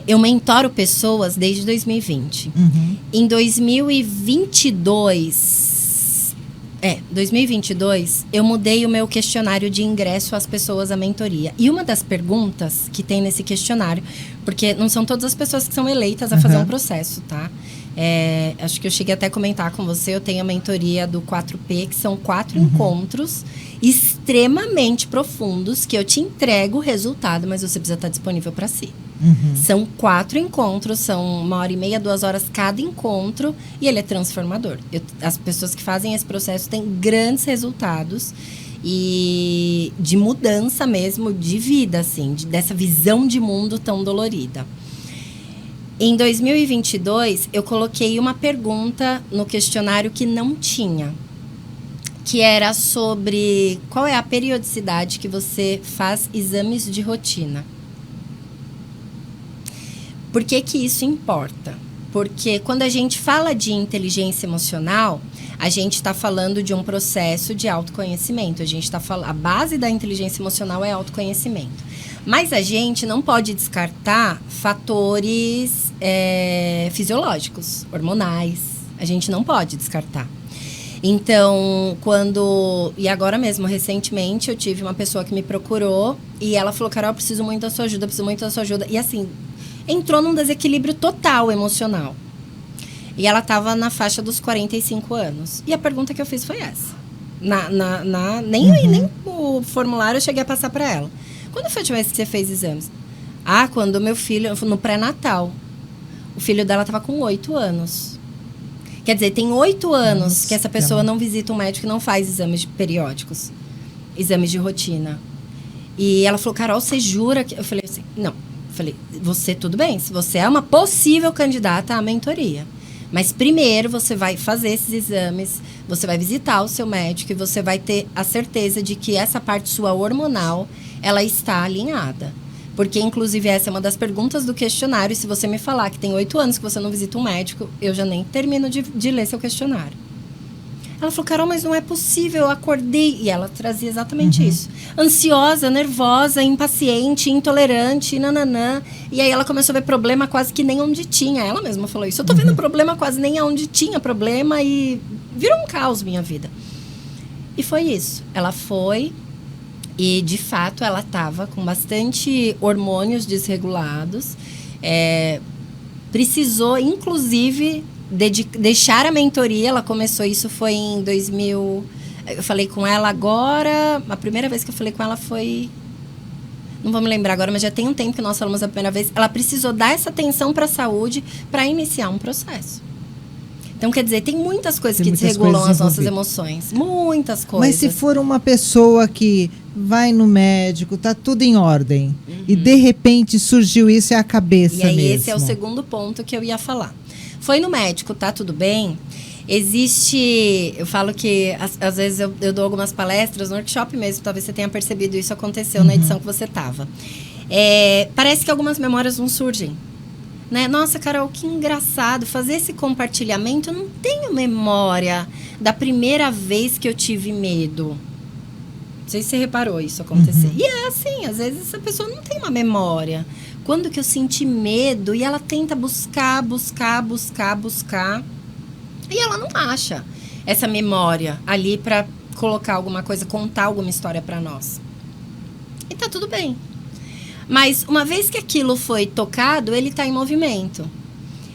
Eu mentoro pessoas desde 2020. Em 2022, eu mudei o meu questionário de ingresso às pessoas à mentoria. E uma das perguntas que tem nesse questionário, porque não são todas as pessoas que são eleitas a fazer um processo, tá? Acho que eu cheguei até a comentar com você, eu tenho a mentoria do 4P, que são 4 encontros extremamente profundos, que eu te entrego o resultado, mas você precisa estar disponível para si. São 4 encontros, são 1h30, 2 horas cada encontro, e ele é transformador. As pessoas que fazem esse processo têm grandes resultados e de mudança mesmo, de vida, assim, dessa visão de mundo tão dolorida. Em 2022, eu coloquei uma pergunta no questionário que não tinha, que era sobre qual é a periodicidade que você faz exames de rotina. Por que que isso importa? Porque quando a gente fala de inteligência emocional, a gente está falando de um processo de autoconhecimento. A base da inteligência emocional é autoconhecimento. Mas a gente não pode descartar fatores fisiológicos, hormonais. A gente não pode descartar. Então, e agora mesmo, recentemente, eu tive uma pessoa que me procurou e ela falou, Carol, eu preciso muito da sua ajuda, E assim, entrou num desequilíbrio total emocional. E ela estava na faixa dos 45 anos. E a pergunta que eu fiz foi essa. Nem o formulário eu cheguei a passar para ela. Quando foi a última vez que você fez exames? Quando meu filho, no pré-natal. O filho dela estava com 8 anos. Quer dizer, tem 8 anos que essa pessoa não visita um médico e não faz exames periódicos. Exames de rotina. E ela falou, Carol, você jura que... Eu falei assim, não. Eu falei, você, tudo bem. Se você é uma possível candidata à mentoria. Mas primeiro você vai fazer esses exames, você vai visitar o seu médico e você vai ter a certeza de que essa parte sua hormonal, ela está alinhada. Porque, inclusive, essa é uma das perguntas do questionário. E se você me falar que tem 8 anos que você não visita um médico, eu já nem termino de ler seu questionário. Ela falou, Carol, mas não é possível, eu acordei. E ela trazia exatamente isso. Ansiosa, nervosa, impaciente, intolerante, nananã. E aí ela começou a ver problema quase que nem onde tinha. Ela mesma falou isso. Eu tô vendo problema quase nem onde tinha problema e virou um caos minha vida. E foi isso. Ela foi... E, de fato, ela estava com bastante hormônios desregulados. Precisou, inclusive, deixar a mentoria. Ela começou, isso foi em 2000... Eu falei com ela agora... A primeira vez que eu falei com ela foi... Não vou me lembrar agora, mas já tem um tempo que nós falamos a primeira vez. Ela precisou dar essa atenção para a saúde para iniciar um processo. Então, quer dizer, tem muitas coisas que desregulam as nossas emoções. Muitas coisas. Mas se for uma pessoa que vai no médico, tá tudo em ordem, e de repente surgiu isso, é a cabeça mesmo. E aí, esse é o segundo ponto que eu ia falar. Foi no médico, tá tudo bem? Eu falo que, às vezes, eu dou algumas palestras no workshop mesmo, talvez você tenha percebido isso, aconteceu na edição que você estava. Parece que algumas memórias não surgem. Né? Nossa, Carol, que engraçado. Fazer esse compartilhamento, eu não tenho memória da primeira vez que eu tive medo. Não sei se você reparou isso acontecer. E é assim, às vezes essa pessoa não tem uma memória. Quando que eu senti medo e ela tenta buscar. E ela não acha essa memória ali para colocar alguma coisa, contar alguma história para nós. E tá tudo bem. Mas uma vez que aquilo foi tocado, ele está em movimento.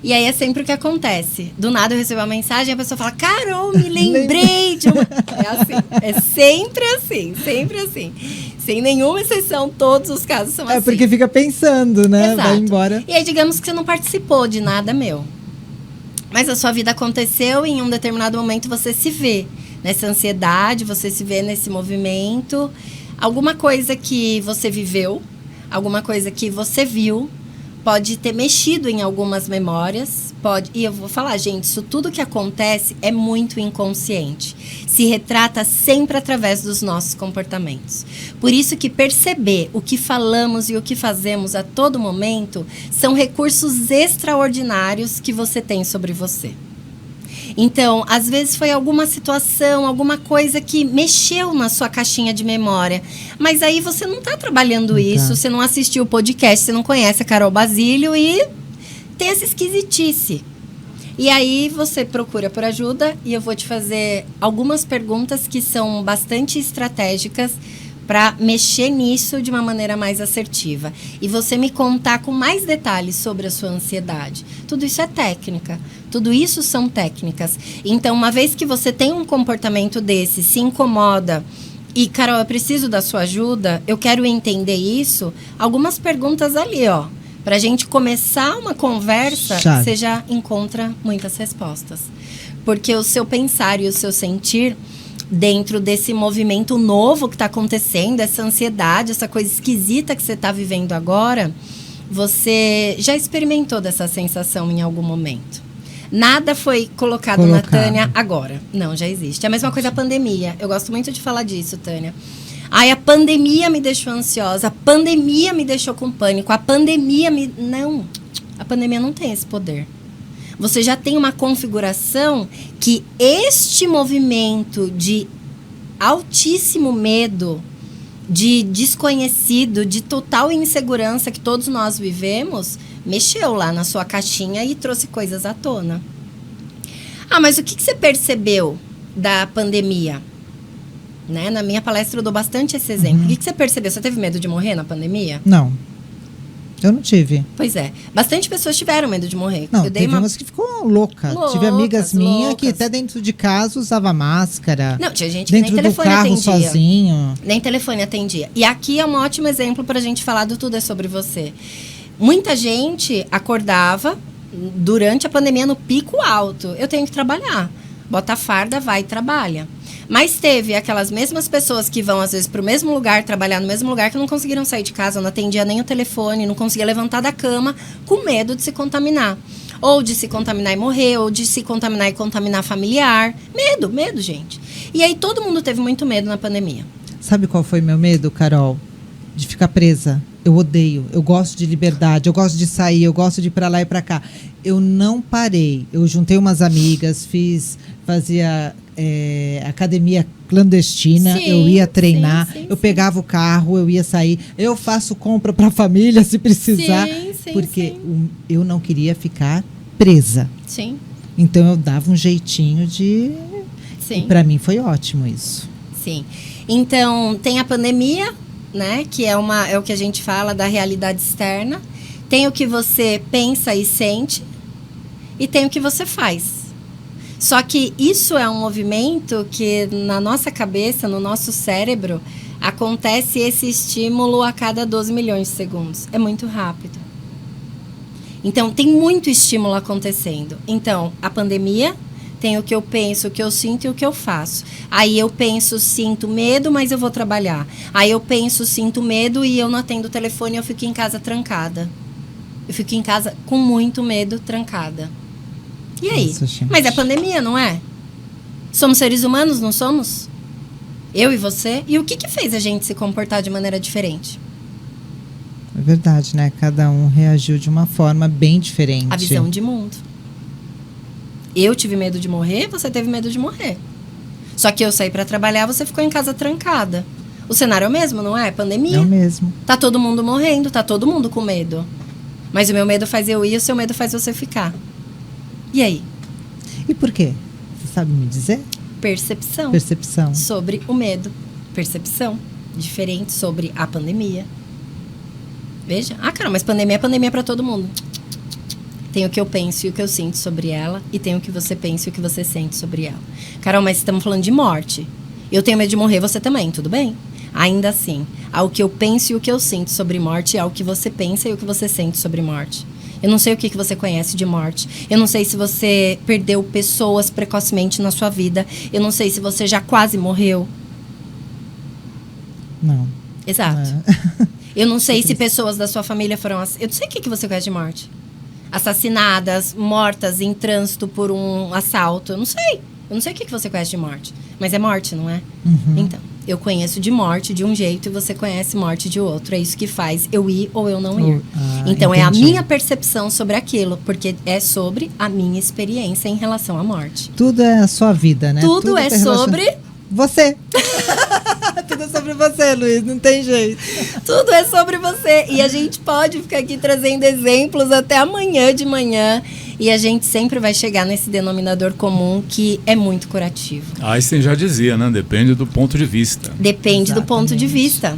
E aí é sempre o que acontece. Do nada eu recebo uma mensagem e a pessoa fala, Carol, me lembrei de uma... É assim, é sempre assim. Sem nenhuma exceção, todos os casos são assim. É porque fica pensando, né? Exato. Vai embora. E aí digamos que você não participou de nada meu. Mas a sua vida aconteceu e em um determinado momento você se vê nessa ansiedade, você se vê nesse movimento. Alguma coisa que você viveu, alguma coisa que você viu, pode ter mexido em algumas memórias, e eu vou falar, gente, isso tudo que acontece é muito inconsciente. Se retrata sempre através dos nossos comportamentos. Por isso que perceber o que falamos e o que fazemos a todo momento são recursos extraordinários que você tem sobre você. Então, às vezes foi alguma situação, alguma coisa que mexeu na sua caixinha de memória. Mas aí você não está trabalhando isso, você não assistiu o podcast, você não conhece a Carol Basílio e tem essa esquisitice. E aí você procura por ajuda e eu vou te fazer algumas perguntas que são bastante estratégicas para mexer nisso de uma maneira mais assertiva. E você me contar com mais detalhes sobre a sua ansiedade. Tudo isso é técnica. Tudo isso são técnicas. Então, uma vez que você tem um comportamento desse, se incomoda e, Carol, eu preciso da sua ajuda, eu quero entender isso, algumas perguntas ali, ó. Pra gente começar uma conversa, você já encontra muitas respostas. Porque o seu pensar e o seu sentir, dentro desse movimento novo que está acontecendo, essa ansiedade, essa coisa esquisita que você está vivendo agora, você já experimentou dessa sensação em algum momento. Nada foi colocado na Tânia agora. Não, já existe. É a mesma coisa a pandemia. Eu gosto muito de falar disso, Tânia. Ai, a pandemia me deixou ansiosa, a pandemia me deixou com pânico, a pandemia me... Não, a pandemia não tem esse poder. Você já tem uma configuração que este movimento de altíssimo medo, de desconhecido, de total insegurança que todos nós vivemos, mexeu lá na sua caixinha e trouxe coisas à tona. Ah, mas o que você percebeu da pandemia? Né? Na minha palestra eu dou bastante esse exemplo. O que você percebeu? Você teve medo de morrer na pandemia? Não. Eu não tive. Pois é. Bastante pessoas tiveram medo de morrer. Não, eu dei teve umas que ficou louca. Tive amigas minhas que até dentro de casa usava máscara. Não, tinha gente que nem telefone atendia. Dentro do carro sozinho. Nem telefone atendia. E aqui é um ótimo exemplo pra gente falar do Tudo é Sobre Você. Muita gente acordava durante a pandemia no pico alto. Eu tenho que trabalhar. Bota a farda, vai e trabalha. Mas teve aquelas mesmas pessoas que vão, às vezes, para o mesmo lugar, trabalhar no mesmo lugar, que não conseguiram sair de casa, não atendia nem o telefone, não conseguia levantar da cama, com medo de se contaminar. Ou de se contaminar e morrer, ou de se contaminar e contaminar familiar. Medo, gente. E aí todo mundo teve muito medo na pandemia. Sabe qual foi meu medo, Carol? De ficar presa. Eu odeio, eu gosto de liberdade, eu gosto de sair, eu gosto de ir pra lá e pra cá. Eu não parei. Eu juntei umas amigas, fazia academia clandestina, sim, eu ia treinar, sim, eu pegava o carro, eu ia sair, eu faço compra pra família se precisar, porque eu não queria ficar presa. Sim. Então eu dava um jeitinho de... Sim. E pra mim foi ótimo isso. Sim. Então, tem a pandemia, né, que é o que a gente fala da realidade externa. Tem o que você pensa e sente e tem o que você faz. Só que isso é um movimento que na nossa cabeça, no nosso cérebro, acontece esse estímulo a cada 12 milhões de segundos. É muito rápido. Então, tem muito estímulo acontecendo. Então, a pandemia tem o que eu penso, o que eu sinto e o que eu faço. Aí eu penso, sinto medo, mas eu vou trabalhar. Aí eu penso, sinto medo e eu não atendo o telefone, eu fico em casa trancada. Eu fico em casa com muito medo, trancada. E aí? Nossa, mas é pandemia, não é? Somos seres humanos, não somos? Eu e você. E o que fez a gente se comportar de maneira diferente? É verdade, né? Cada um reagiu de uma forma bem diferente. A visão de mundo. Eu tive medo de morrer, você teve medo de morrer. Só que eu saí pra trabalhar, você ficou em casa trancada. O cenário é o mesmo, não é? Pandemia. É o mesmo. Tá todo mundo morrendo, tá todo mundo com medo. Mas o meu medo faz eu ir, o seu medo faz você ficar. E aí? E por quê? Você sabe me dizer? Percepção. Percepção. Sobre o medo. Percepção. Diferente sobre a pandemia. Veja. Ah, cara, mas pandemia é pandemia pra todo mundo. Tem o que eu penso e o que eu sinto sobre ela. E tem o que você pensa e o que você sente sobre ela. Carol, mas estamos falando de morte. Eu tenho medo de morrer, você também, tudo bem? Ainda assim, ao que eu penso e o que eu sinto sobre morte, ao que você pensa e o que você sente sobre morte. Eu não sei o que você conhece de morte. Eu não sei se você perdeu pessoas precocemente na sua vida. Eu não sei se você já quase morreu. Não. Exato. Eu não sei se pessoas da sua família foram... Eu não sei o que você conhece de morte. Assassinadas, mortas em trânsito por um assalto. Eu não sei. Eu não sei o que você conhece de morte. Mas é morte, não é? Uhum. Então, Eu conheço de morte de um jeito e você conhece morte de outro. É isso que faz eu ir ou eu não ir. Então, é a minha percepção sobre aquilo, porque é sobre a minha experiência em relação à morte. Tudo é a sua vida, né? Tudo é sobre... Você. Tudo é sobre você, Luiz, não tem jeito. Tudo é sobre você. E a gente pode ficar aqui trazendo exemplos até amanhã de manhã. E a gente sempre vai chegar nesse denominador comum que é muito curativo. Einstein já dizia, né? Depende do ponto de vista. Depende do ponto de vista.